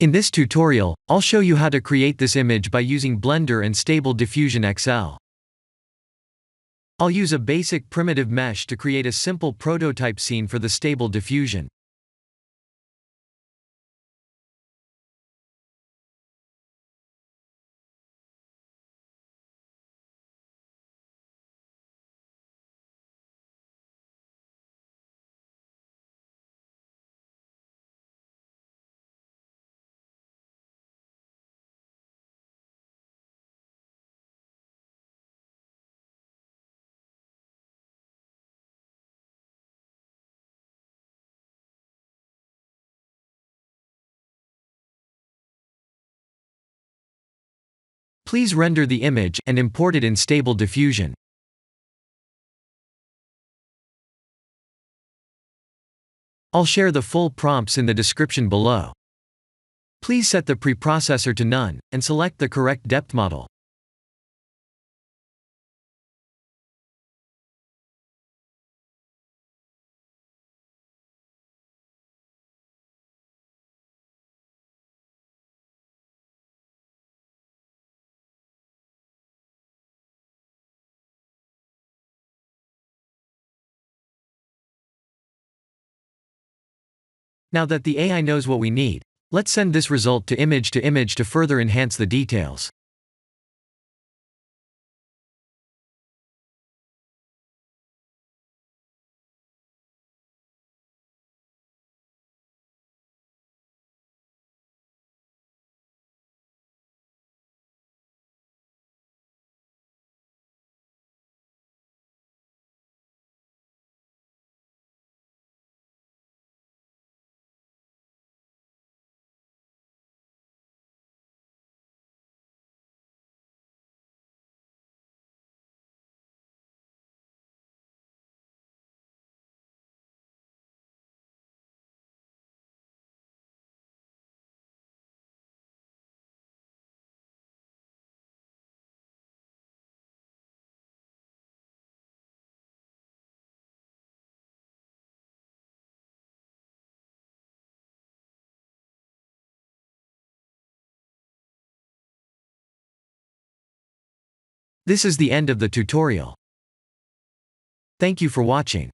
In this tutorial, I'll show you how to create this image by using Blender and Stable Diffusion XL. I'll use a basic primitive mesh to create a simple prototype scene for the Stable Diffusion. Please render the image and import it in Stable Diffusion. I'll share the full prompts in the description below. Please set the preprocessor to none, and select the correct depth model. Now that the AI knows what we need, let's send this result to image to further enhance the details. This is the end of the tutorial. Thank you for watching.